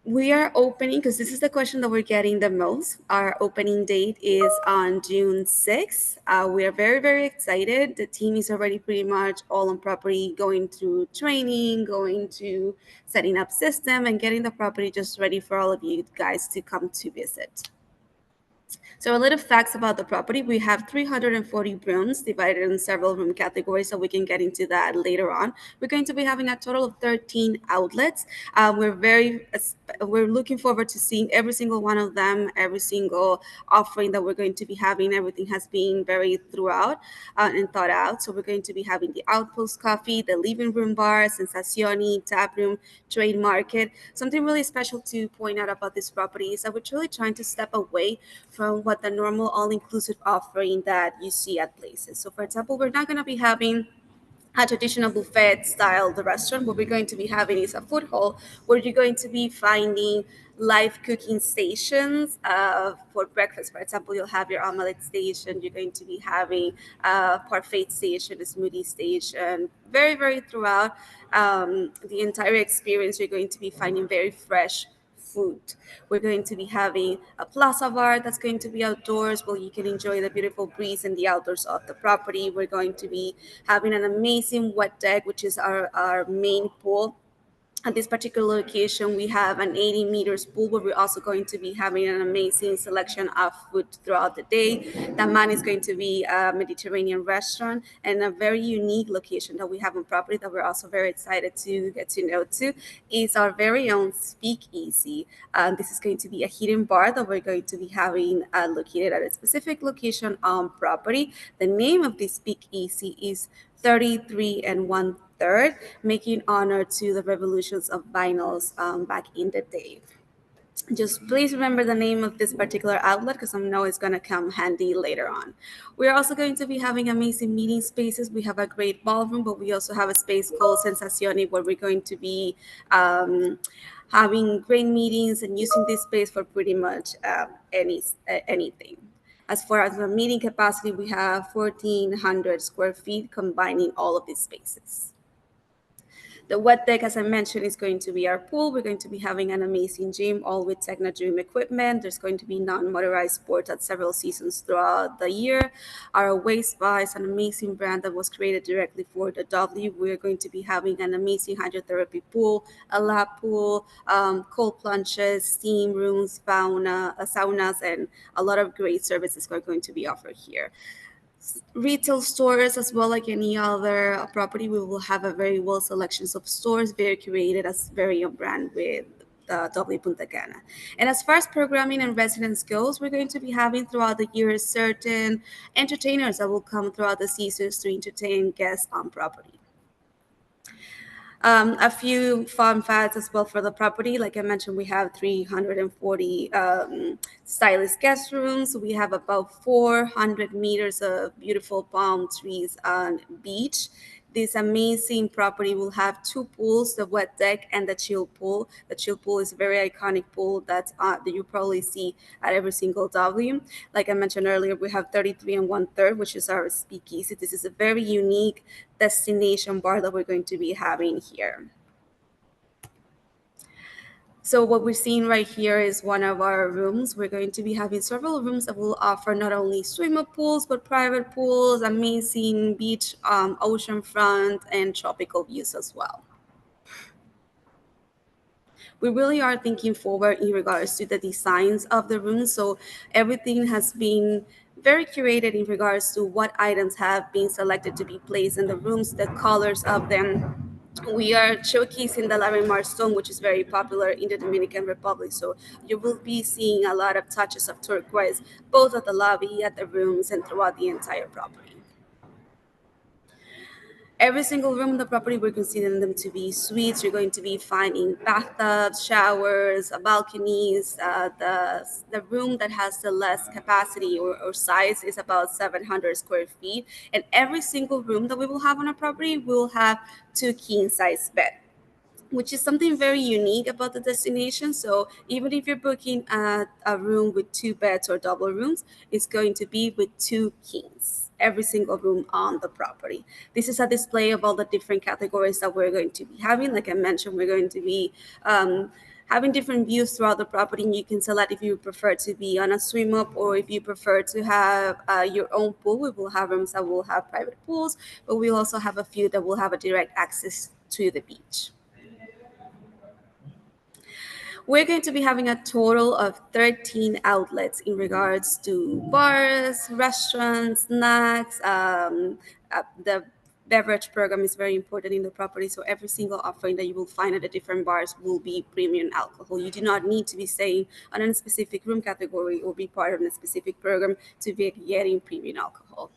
We are opening, because this is the question that we're getting the most. Our opening date is on June 6th. We are very, very excited. The team is already pretty much all on property, going through training, going to setting up system, and getting the property just ready for all of you guys to come to visit. So a little facts about the property. We have 340 rooms divided in several room categories, so we can get into that later on. We're going to be having a total of 13 outlets. We're looking forward to seeing every single one of them, every single offering that we're going to be having. Everything has been very throughout and thought out. So we're going to be having the Outpost Coffee, the Living Room Bar, Sensazioni, Tap Room, Trade Market. Something really special to point out about this property is that we're truly trying to step away from what what the normal all-inclusive offering that you see at places. So for example, we're not going to be having a traditional buffet style the restaurant. What we're going to be having is a food hall where you're going to be finding live cooking stations for breakfast. For example, you'll have your omelette station, you're going to be having a parfait station, a smoothie station. Very throughout the entire experience, you're going to be finding very fresh food. We're going to be having a plaza bar that's going to be outdoors where you can enjoy the beautiful breeze in the outdoors of the property. We're going to be having an amazing wet deck, which is our main pool. At this particular location, we have an 80 meters pool where we're also going to be having an amazing selection of food throughout the day. That man is going to be a Mediterranean restaurant, and a very unique location that we have on property that we're also very excited to get to know too is our very own Speakeasy. This is going to be a hidden bar that we're going to be having located at a specific location on property. The name of this Speakeasy is 33 1/3, making honor to the revolutions of vinyls back in the day. Just please remember the name of this particular outlet because I know it's going to come handy later on. We're also going to be having amazing meeting spaces. We have a great ballroom, but we also have a space called Sensazioni where we're going to be having great meetings and using this space for pretty much anything. As far as the meeting capacity, we have 1,400 square feet combining all of these spaces. The wet deck, as I mentioned, is going to be our pool. We're going to be having an amazing gym, all with Techno Gym equipment. There's going to be non-motorized sports at several seasons throughout the year. Our Away Spa is an amazing brand that was created directly for the W. We're going to be having an amazing hydrotherapy pool, a lap pool, cold plunges, steam rooms, saunas, and a lot of great services are going to be offered here. Retail stores, as well like any other property, we will have a very well selections of stores, very curated as very on brand with W Punta Cana. And as far as programming and residence goes, we're going to be having throughout the year certain entertainers that will come throughout the seasons to entertain guests on property. A few fun facts as well for the property. Like I mentioned, we have 340 stylish guest rooms. We have about 400 meters of beautiful palm trees on beach. This amazing property will have two pools, the wet deck and the chill pool. The chill pool is a very iconic pool that you probably see at every single W. Like I mentioned earlier, we have 33 1/3, which is our Speakeasy. This is a very unique destination bar that we're going to be having here. So what we're seeing right here is one of our rooms. We're going to be having several rooms that will offer not only swimming pools, but private pools, amazing beach, ocean front, and tropical views as well. We really are thinking forward in regards to the designs of the rooms. So everything has been very curated in regards to what items have been selected to be placed in the rooms, the colors of them. We are showcasing the Larimar stone, which is very popular in the Dominican Republic. So you will be seeing a lot of touches of turquoise, both at the lobby, at the rooms, and throughout the entire property. Every single room in the property, we're considering them to be suites. You're going to be finding bathtubs, showers, balconies. The room that has the less capacity or size is about 700 square feet. And every single room that we will have on our property will have 2 king-size beds, which is something very unique about the destination. So even if you're booking a room with 2 beds or double rooms, it's going to be with 2 kings, every single room on the property. This is a display of all the different categories that we're going to be having. Like I mentioned, we're going to be having different views throughout the property, and you can select if you prefer to be on a swim up or if you prefer to have your own pool. We will have rooms that will have private pools, but we also have a few that will have a direct access to the beach. We're going to be having a total of 13 outlets in regards to bars, restaurants, snacks. The beverage program is very important in the property, so every single offering that you will find at the different bars will be premium alcohol. You do not need to be staying on a specific room category or be part of a specific program to be getting premium alcohol.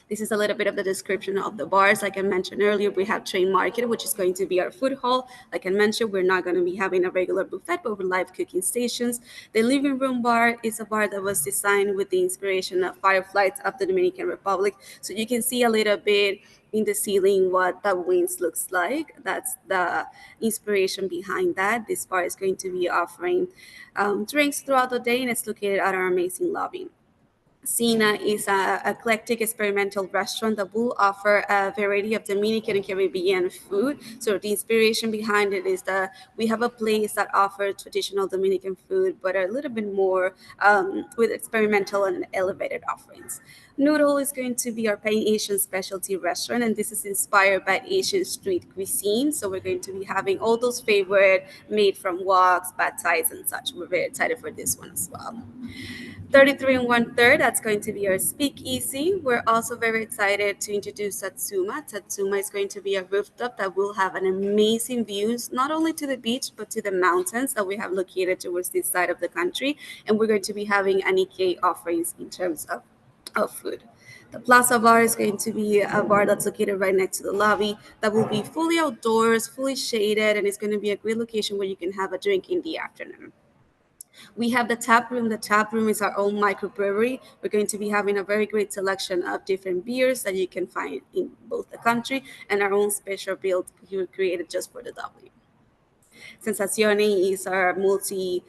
This is a little bit of the description of the bars. Like I mentioned earlier, we have Train Market, which is going to be our food hall. Like I mentioned, we're not going to be having a regular buffet, but with live cooking stations. The living room bar is a bar that was designed with the inspiration of fireflies of the Dominican Republic. So you can see a little bit in the ceiling what the wings looks like. That's the inspiration behind that. This bar is going to be offering drinks throughout the day, and it's located at our amazing lobby. Sina is an eclectic experimental restaurant that will offer a variety of Dominican and Caribbean food. So the inspiration behind it is that we have a place that offers traditional Dominican food, but a little bit more with experimental and elevated offerings. Noodle is going to be our Pan-Asian specialty restaurant, and this is inspired by Asian street cuisine. So we're going to be having all those favorite made from woks, pad thais, and such. We're very excited for this one as well. 33 and 1/3, that's going to be our speakeasy. We're also very excited to introduce Satsuma. Satsuma is going to be a rooftop that will have an amazing views, not only to the beach, but to the mountains that we have located towards this side of the country. And we're going to be having an Nikkei offerings in terms of food. The Plaza Bar is going to be a bar that's located right next to the lobby that will be fully outdoors, fully shaded, and it's going to be a great location where you can have a drink in the afternoon. We have the tap room. The tap room is our own microbrewery. We're going to be having a very great selection of different beers that you can find in both the country and our own special build created just for the W. Sensazione is our multi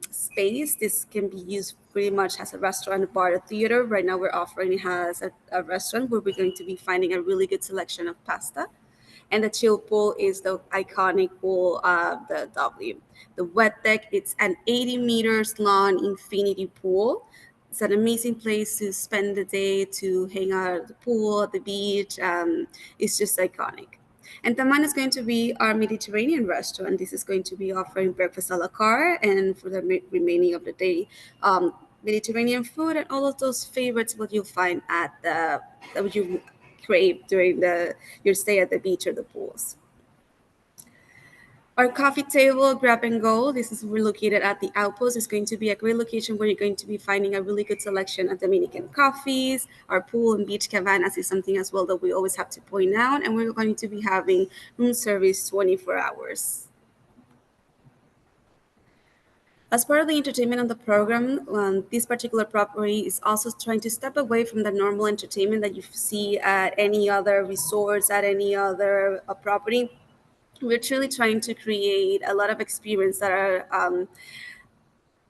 space. This can be used pretty much as a restaurant, bar, a theater. Right now we're offering it as a restaurant where we're going to be finding a really good selection of pasta. And the chill pool is the iconic pool of the W. The wet deck, it's an 80 meters long infinity pool. It's an amazing place to spend the day, to hang out at the pool, at the beach. It's just iconic. And Taman is going to be our Mediterranean restaurant. This is going to be offering breakfast a la carte, and for the remaining of the day, Mediterranean food and all of those favorites what you'll find at the that you crave during your stay at the beach or the pools. Our coffee table, grab and go. We're located at the Outpost. It's going to be a great location where you're going to be finding a really good selection of Dominican coffees. Our pool and beach cabanas is something as well that we always have to point out. And we're going to be having room service 24 hours. As part of the entertainment of the program, this particular property is also trying to step away from the normal entertainment that you see at any other resorts, at any other property. We're truly trying to create a lot of experience that are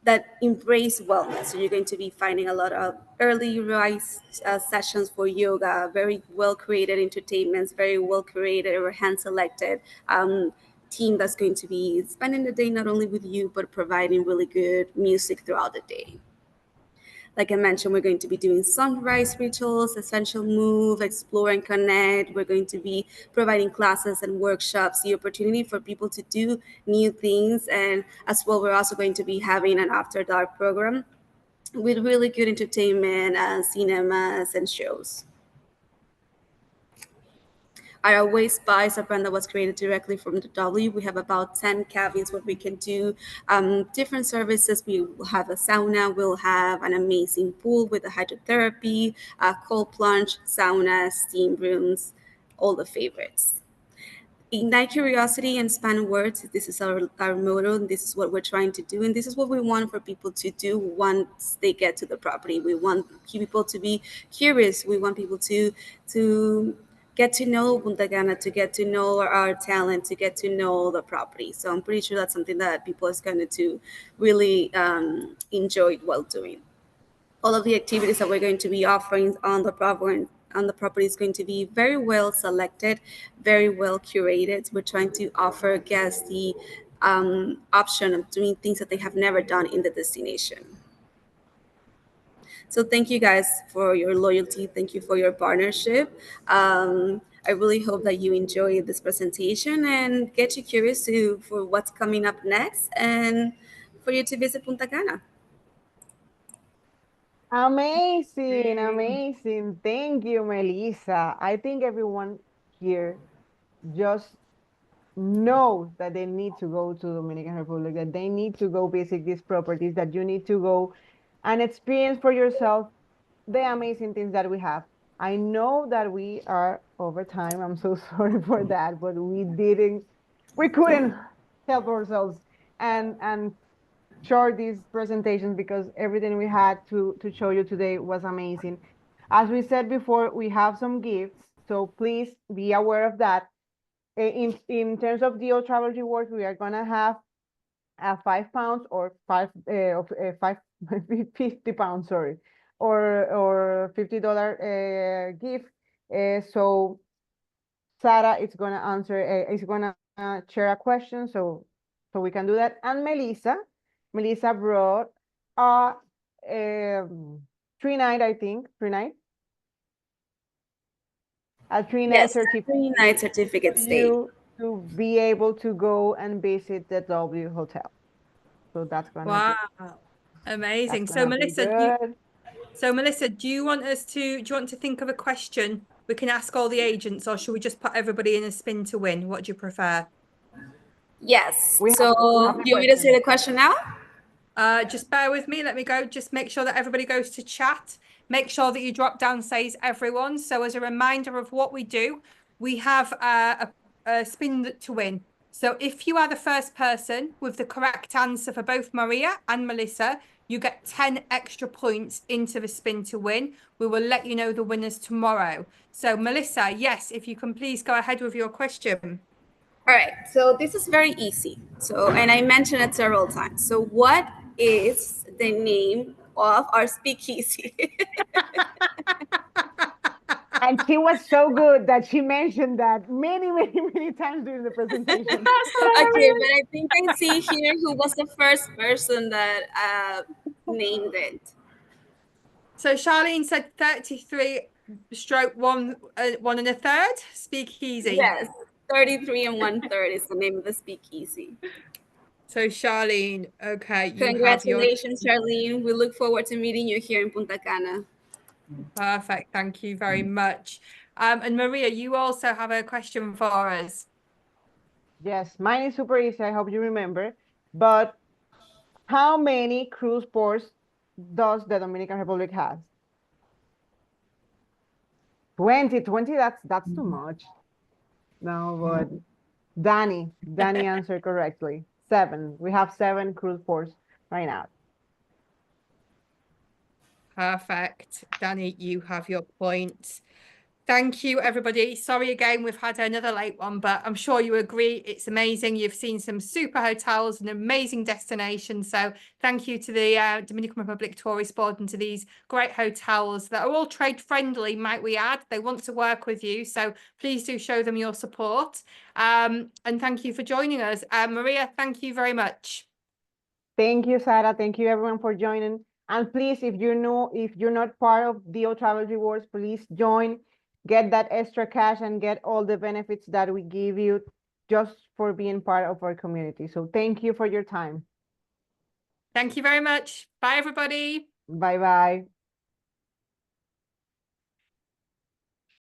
that embrace wellness. So you're going to be finding a lot of early rise sessions for yoga, very well created entertainments, very well created or hand selected team that's going to be spending the day not only with you but providing really good music throughout the day. Like I mentioned, we're going to be doing sunrise rituals, essential move, explore and connect. We're going to be providing classes and workshops, the opportunity for people to do new things. And as well, we're also going to be having an after dark program with really good entertainment, cinemas and shows. Our Away Spa is a brand that was created directly from the W. We have about 10 cabins where we can do different services. We will have a sauna. We'll have an amazing pool with a hydrotherapy, a cold plunge, sauna, steam rooms, all the favorites. Ignite curiosity and span words. This is our motto, and this is what we're trying to do. And this is what we want for people to do once they get to the property. We want people to be curious. We want people to get to know Punta Cana, to get to know our talent, to get to know the property. So I'm pretty sure that's something that people is going to really enjoy while doing. All of the activities that we're going to be offering on the property is going to be very well selected, very well curated. We're trying to offer guests the option of doing things that they have never done in the destination. So thank you guys for your loyalty. Thank you for your partnership. I really hope that you enjoy this presentation and get you curious for what's coming up next and for you to visit Punta Cana. Amazing, amazing. Thank you, Melissa. I think everyone here just knows that they need to go to Dominican Republic, that they need to go visit these properties, that you need to go and experience for yourself the amazing things that we have. I know that we are over time. I'm so sorry for that, but we couldn't help ourselves and short these presentations because everything we had to show you today was amazing. As we said before, we have some gifts, so please be aware of that. In terms of DO travel rewards, we are gonna have a £5 or five 50 pounds, sorry, or $50 gift. So Sarah is gonna answer. Is gonna share a question, so we can do that. And Melissa brought a 3-night, I think, 3-night. A 3-night Yes, certificate. 3-night certificate stay. You to be able to go and visit the W Hotel. So that's gonna Wow, amazing. that's So gonna be Melissa, do you want to think of a question we can ask all the agents, or should we just put everybody in a spin to win? What do you prefer? Yes. We have So the do you want me to say question. the question now? Just bear with me. Let me go. Just make sure that everybody goes to chat. Make sure that you drop down says everyone. So as a reminder of what we do, we have a spin to win. So if you are the first person with the correct answer for both Maria and Melissa, you get 10 extra points into the spin to win. We will let you know the winners tomorrow. So Melissa, yes, if you can please go ahead with your question. All right, so this is very easy. So, and I mentioned it several times. So what is the name of our speakeasy? And she was so good that she mentioned that many, many, many times during the presentation. Okay, but I think I see here who was the first person that named it. So Charlene said 33 stroke 1 1 1/3 speakeasy. Yes, 33 1/3 is the name of the speakeasy. So Charlene, okay, you Congratulations, Charlene. We look forward to meeting you here in Punta Cana. Perfect. Thank you very much. And Maria, you also have a question for us. Yes, mine is super easy. I hope you remember. But how many cruise ports does the Dominican Republic have? 20, that's too much. No, but Danny answered correctly. 7. We have 7 cruise ports right now. Perfect. Danny, you have your point. Thank you, everybody. Sorry again, we've had another late one, but I'm sure you agree it's amazing. You've seen some super hotels and amazing destinations. So thank you to the Dominican Republic Tourist Board and to these great hotels that are all trade friendly, might we add. They want to work with you. So please do show them your support. And thank you for joining us. Maria, thank you very much. Thank you, Sarah. Thank you, everyone, for joining. And please, if you're not part of DO Travel Rewards, please join, get that extra cash and get all the benefits that we give you just for being part of our community. So thank you for your time. Thank you very much. Bye, everybody. Bye-bye.